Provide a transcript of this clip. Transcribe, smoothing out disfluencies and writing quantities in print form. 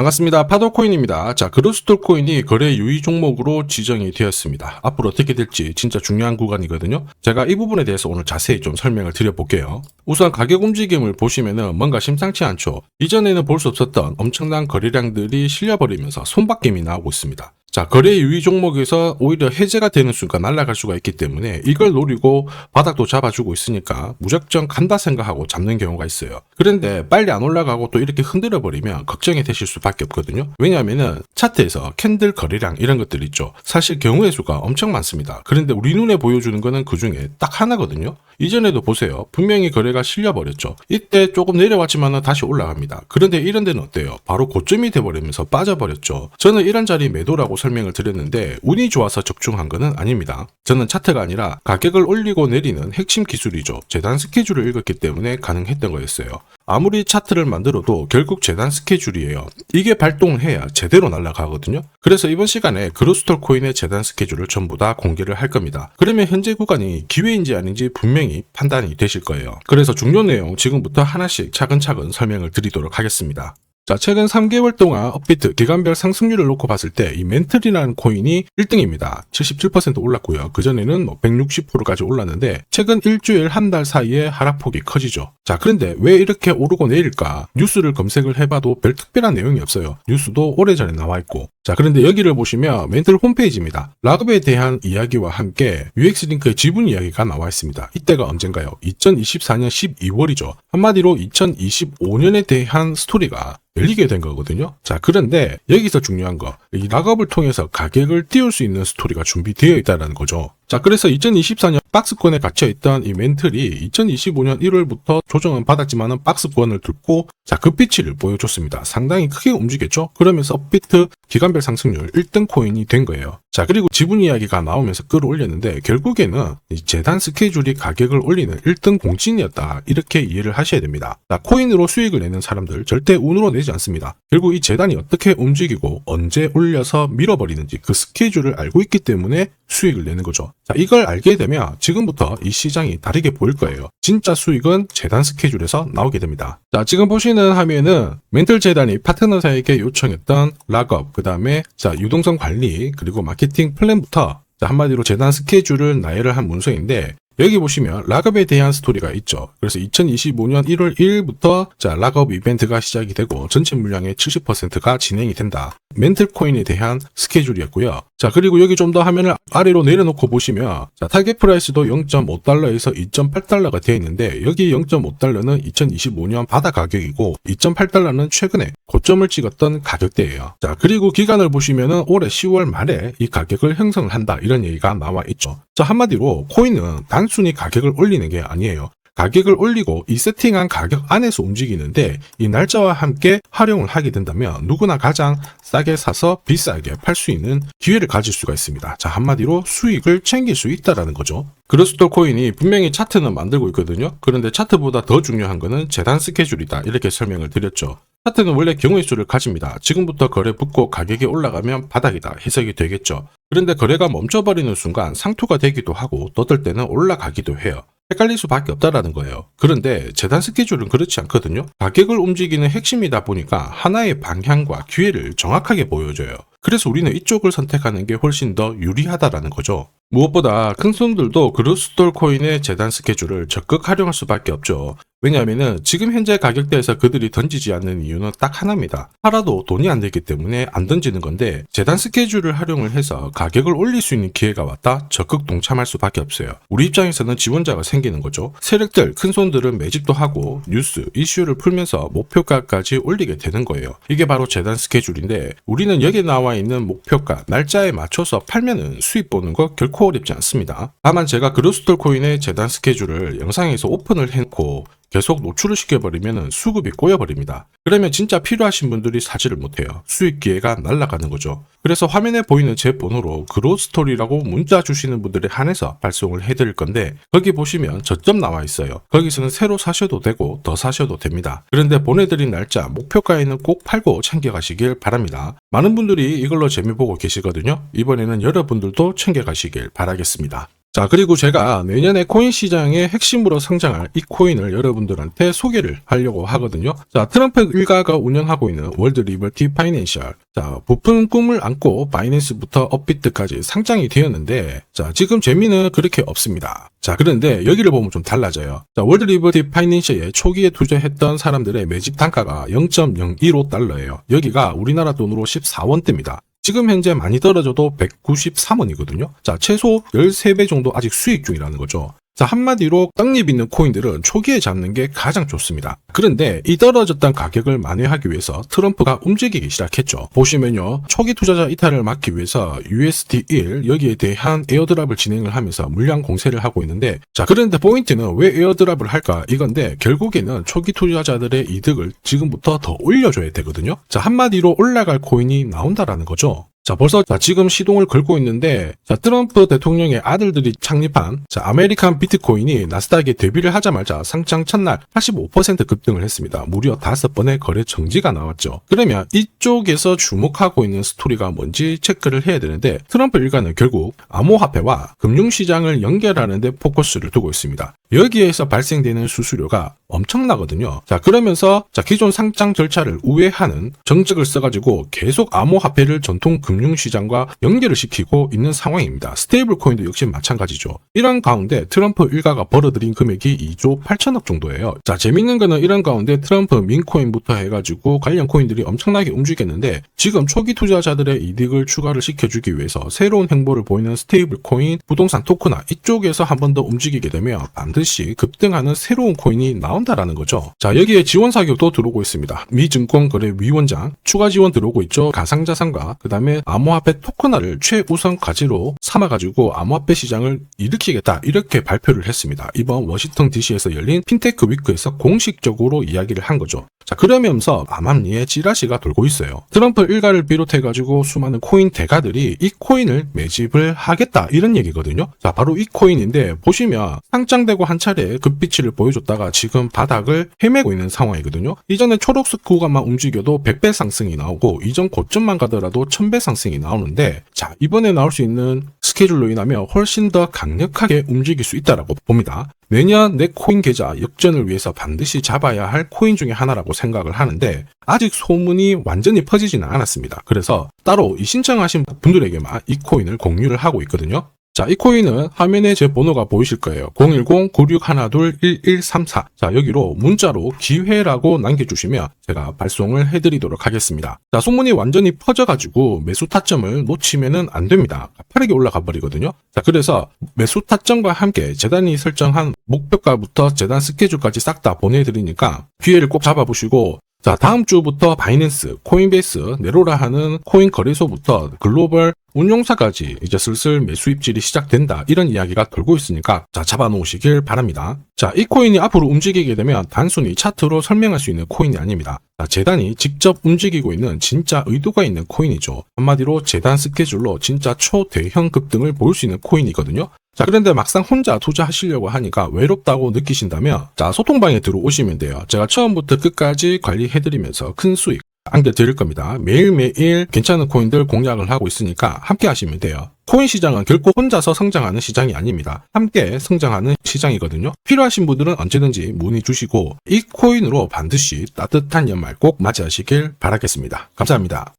반갑습니다. 파도코인입니다. 자, 그로스톨 코인이 거래 유의 종목으로 지정이 되었습니다. 앞으로 어떻게 될지 진짜 중요한 구간이거든요. 제가 이 부분에 대해서 오늘 자세히 좀 설명을 드려볼게요. 우선 가격 움직임을 보시면은 뭔가 심상치 않죠. 이전에는 볼 수 없었던 엄청난 거래량들이 실려버리면서 손바뀜이 나오고 있습니다. 자, 거래 유의 종목에서 오히려 해제가 되는 순간 날아갈 수가 있기 때문에 이걸 노리고 바닥도 잡아주고 있으니까 무작정 간다 생각하고 잡는 경우가 있어요. 그런데 빨리 안 올라가고 또 이렇게 흔들어 버리면 걱정이 되실 수밖에 없거든요. 왜냐하면은 차트에서 캔들 거래량 이런 것들 있죠. 사실 경우의 수가 엄청 많습니다. 그런데 우리 눈에 보여주는 거는 그 중에 딱 하나거든요. 이전에도 보세요. 분명히 거래가 실려버렸죠. 이때 조금 내려왔지만 다시 올라갑니다. 그런데 이런 데는 어때요? 바로 고점이 돼버리면서 빠져버렸죠. 저는 이런 자리 매도라고 설명을 드렸는데 운이 좋아서 적중한 거는 아닙니다. 저는 차트가 아니라 가격을 올리고 내리는 핵심 기술이죠. 재단 스케줄을 읽었기 때문에 가능했던 거였어요. 아무리 차트를 만들어도 결국 재단 스케줄이에요. 이게 발동을 해야 제대로 날아가거든요. 그래서 이번 시간에 그로스톨 코인의 재단 스케줄을 전부 다 공개를 할 겁니다. 그러면 현재 구간이 기회인지 아닌지 분명히 판단이 되실 거예요. 그래서 중요 내용 지금부터 하나씩 차근차근 설명을 드리도록 하겠습니다. 자, 최근 3개월 동안 업비트 기간별 상승률을 놓고 봤을 때 이 멘틀이라는 코인이 1등입니다. 77% 올랐고요. 그전에는 160%까지 올랐는데 최근 일주일 한 달 사이에 하락폭이 커지죠. 자, 그런데 왜 이렇게 오르고 내릴까? 뉴스를 검색을 해봐도 별 특별한 내용이 없어요. 뉴스도 오래전에 나와 있고. 자, 그런데 여기를 보시면 멘틀 홈페이지입니다. 락업에 대한 이야기와 함께 UX링크의 지분 이야기가 나와 있습니다. 이때가 언젠가요? 2024년 12월이죠. 한마디로 2025년에 대한 스토리가 열리게 된 거거든요. 자, 그런데 여기서 중요한 거, 이 락업을 통해서 가격을 띄울 수 있는 스토리가 준비되어 있다는 거죠. 자, 그래서 2024년 박스권에 갇혀있던 이 멘틀이 2025년 1월부터 조정은 받았지만은 박스권을 뚫고 자, 급비치를 보여줬습니다. 상당히 크게 움직였죠. 그러면서 업비트 기간별 상승률 1등 코인이 된 거예요. 자, 그리고 지분 이야기가 나오면서 끌어올렸는데 결국에는 이 재단 스케줄이 가격을 올리는 1등 공신이었다. 이렇게 이해를 하셔야 됩니다. 자, 코인으로 수익을 내는 사람들 절대 운으로 내지 않습니다. 결국 이 재단이 어떻게 움직이고 언제 올려서 밀어버리는지 그 스케줄을 알고 있기 때문에 수익을 내는 거죠. 자, 이걸 알게 되면 지금부터 이 시장이 다르게 보일 거예요. 진짜 수익은 재단 스케줄에서 나오게 됩니다. 자, 지금 보시는 화면은 멘틀 재단이 파트너사에게 요청했던 락업, 그 다음에 자, 유동성 관리, 그리고 마케팅 플랜부터 자, 한마디로 재단 스케줄을 나열을 한 문서인데 여기 보시면 락업에 대한 스토리가 있죠. 그래서 2025년 1월 1일부터 자, 락업 이벤트가 시작이 되고 전체 물량의 70%가 진행이 된다. 멘틀 코인에 대한 스케줄이었고요. 자, 그리고 여기 좀 더 화면을 아래로 내려놓고 보시면 자, 타겟 프라이스도 0.5달러에서 2.8달러가 되어 있는데 여기 0.5달러는 2025년 바다 가격이고 2.8달러는 최근에 고점을 찍었던 가격대예요. 자, 그리고 기간을 보시면은 올해 10월 말에 이 가격을 형성을 한다. 이런 얘기가 나와 있죠. 자, 한마디로 코인은 단순히 가격을 올리는 게 아니에요. 가격을 올리고 이 세팅한 가격 안에서 움직이는데 이 날짜와 함께 활용을 하게 된다면 누구나 가장 싸게 사서 비싸게 팔 수 있는 기회를 가질 수가 있습니다. 자, 한마디로 수익을 챙길 수 있다라는 거죠. 그로스톨 코인이 분명히 차트는 만들고 있거든요. 그런데 차트보다 더 중요한 거는 재단 스케줄이다. 이렇게 설명을 드렸죠. 차트는 원래 경우의 수를 가집니다. 지금부터 거래 붙고 가격이 올라가면 바닥이다. 해석이 되겠죠. 그런데 거래가 멈춰버리는 순간 상투가 되기도 하고 또 어떨 때는 올라가기도 해요. 헷갈릴 수밖에 없다라는 거예요. 그런데 재단 스케줄은 그렇지 않거든요. 가격을 움직이는 핵심이다 보니까 하나의 방향과 기회를 정확하게 보여줘요. 그래서 우리는 이쪽을 선택하는 게 훨씬 더 유리하다라는 거죠. 무엇보다 큰 손들도 그로스톨 코인의 재단 스케줄을 적극 활용할 수밖에 없죠. 왜냐하면 지금 현재 가격대에서 그들이 던지지 않는 이유는 딱 하나입니다. 팔아도 돈이 안 되기 때문에 안 던지는 건데 재단 스케줄을 활용을 해서 가격을 올릴 수 있는 기회가 왔다 적극 동참할 수밖에 없어요. 우리 입장에서는 지원자가 생기는 거죠. 세력들, 큰 손들은 매집도 하고 뉴스, 이슈를 풀면서 목표가까지 올리게 되는 거예요. 이게 바로 재단 스케줄인데 우리는 여기에 나와 있는 목표가, 날짜에 맞춰서 팔면은 수익 보는 거 결코 어렵지 않습니다. 다만 제가 그로스톨 코인의 재단 스케줄을 영상에서 오픈을 해놓고 계속 노출을 시켜버리면 수급이 꼬여버립니다. 그러면 진짜 필요하신 분들이 사지를 못해요. 수익 기회가 날아가는 거죠. 그래서 화면에 보이는 제 번호로 그로스톨이라고 문자 주시는 분들에 한해서 발송을 해드릴 건데 거기 보시면 저점 나와 있어요. 거기서는 새로 사셔도 되고 더 사셔도 됩니다. 그런데 보내드린 날짜 목표가에는 꼭 팔고 챙겨가시길 바랍니다. 많은 분들이 이걸로 재미 보고 계시거든요. 이번에는 여러분들도 챙겨가시길 바라겠습니다. 자, 그리고 제가 내년에 코인 시장의 핵심으로 성장할 이 코인을 여러분들한테 소개를 하려고 하거든요. 자, 트럼프 일가가 운영하고 있는 월드 리버티 파이낸셜. 자, 부푼 꿈을 안고 바이낸스부터 업비트까지 상장이 되었는데, 자, 지금 재미는 그렇게 없습니다. 자, 그런데 여기를 보면 좀 달라져요. 자, 월드 리버티 파이낸셜에 초기에 투자했던 사람들의 매집 단가가 0.015달러예요. 여기가 우리나라 돈으로 14원대입니다. 지금 현재 많이 떨어져도 193원이거든요. 자, 최소 13배 정도 아직 수익 중이라는 거죠. 자, 한마디로 떡잎 있는 코인들은 초기에 잡는 게 가장 좋습니다. 그런데 이 떨어졌던 가격을 만회하기 위해서 트럼프가 움직이기 시작했죠. 보시면요, 초기 투자자 이탈을 막기 위해서 USD1 여기에 대한 에어드랍을 진행을 하면서 물량 공세를 하고 있는데, 자, 그런데 포인트는 왜 에어드랍을 할까 이건데, 결국에는 초기 투자자들의 이득을 지금부터 더 올려줘야 되거든요. 자, 한마디로 올라갈 코인이 나온다라는 거죠. 자, 벌써 지금 시동을 걸고 있는데, 자, 트럼프 대통령의 아들들이 창립한 아메리칸 비트코인이 나스닥에 데뷔를 하자마자 상장 첫날 85% 급등을 했습니다. 무려 5번의 거래 정지가 나왔죠. 그러면 이쪽에서 주목하고 있는 스토리가 뭔지 체크를 해야 되는데, 트럼프 일가는 결국 암호화폐와 금융시장을 연결하는 데 포커스를 두고 있습니다. 여기에서 발생되는 수수료가 엄청나거든요. 자, 그러면서 기존 상장 절차를 우회하는 정책을 써가지고 계속 암호화폐를 전통 금융시장과 연결을 시키고 있는 상황입니다. 스테이블 코인도 역시 마찬가지죠. 이런 가운데 트럼프 일가가 벌어들인 금액이 2조 8천억 정도예요. 자, 재밌는 거는 이런 가운데 트럼프 민코인부터 해가지고 관련 코인들이 엄청나게 움직였는데, 지금 초기 투자자들의 이득을 추가를 시켜주기 위해서 새로운 행보를 보이는 스테이블 코인, 부동산 토크나 이쪽에서 한 번 더 움직이게 되면 반드시 급등하는 새로운 코인이 나온다라는 거죠. 자, 여기에 지원 사격도 들어오고 있습니다. 미 증권거래위원장 추가 지원 들어오고 있죠. 가상자산과 그 다음에 암호화폐 토큰화를 최우선 과제로 삼아가지고 암호화폐 시장을 일으키겠다, 이렇게 발표를 했습니다. 이번 워싱턴 DC에서 열린 핀테크 위크에서 공식적으로 이야기를 한 거죠. 자, 그러면서 암암리에 찌라시가 돌고 있어요. 트럼프 일가를 비롯해가지고 수많은 코인 대가들이 이 코인을 매집을 하겠다, 이런 얘기거든요. 자, 바로 이 코인인데, 보시면 상장되고 한 차례 급비치를 보여줬다가 지금 바닥을 헤매고 있는 상황이거든요. 이전에 초록색 구간만 움직여도 100배 상승이 나오고, 이전 고점만 가더라도 1000배 상승이 나오는데, 자, 이번에 나올 수 있는 스케줄로 인하면 훨씬 더 강력하게 움직일 수 있다라고 봅니다. 내년 내 코인 계좌 역전을 위해서 반드시 잡아야 할 코인 중에 하나라고 생각을 하는데, 아직 소문이 완전히 퍼지지는 않았습니다. 그래서 따로 이 신청하신 분들에게만 이 코인을 공유를 하고 있거든요. 자, 이 코인은 화면에 제 번호가 보이실 거예요. 010-9612-1134. 자, 여기로 문자로 기회라고 남겨주시면 제가 발송을 해드리도록 하겠습니다. 자, 소문이 완전히 퍼져가지고 매수 타점을 놓치면은 안 됩니다. 빠르게 올라가 버리거든요. 자, 그래서 매수 타점과 함께 재단이 설정한 목표가부터 재단 스케줄까지 싹 다 보내드리니까 기회를 꼭 잡아보시고, 자, 다음 주부터 바이낸스, 코인베이스, 네로라 하는 코인 거래소부터 글로벌 운용사까지 이제 슬슬 매수 입질이 시작된다, 이런 이야기가 돌고 있으니까 자, 잡아놓으시길 바랍니다. 자, 이 코인이 앞으로 움직이게 되면 단순히 차트로 설명할 수 있는 코인이 아닙니다. 자, 재단이 직접 움직이고 있는 진짜 의도가 있는 코인이죠. 한마디로 재단 스케줄로 진짜 초대형 급등을 보일 수 있는 코인이거든요. 자, 그런데 막상 혼자 투자하시려고 하니까 외롭다고 느끼신다면, 자, 소통방에 들어오시면 돼요. 제가 처음부터 끝까지 관리해드리면서 큰 수익 안겨드릴 겁니다. 매일매일 괜찮은 코인들 공략을 하고 있으니까 함께 하시면 돼요. 코인 시장은 결코 혼자서 성장하는 시장이 아닙니다. 함께 성장하는 시장이거든요. 필요하신 분들은 언제든지 문의 주시고, 이 코인으로 반드시 따뜻한 연말 꼭 맞이하시길 바라겠습니다. 감사합니다.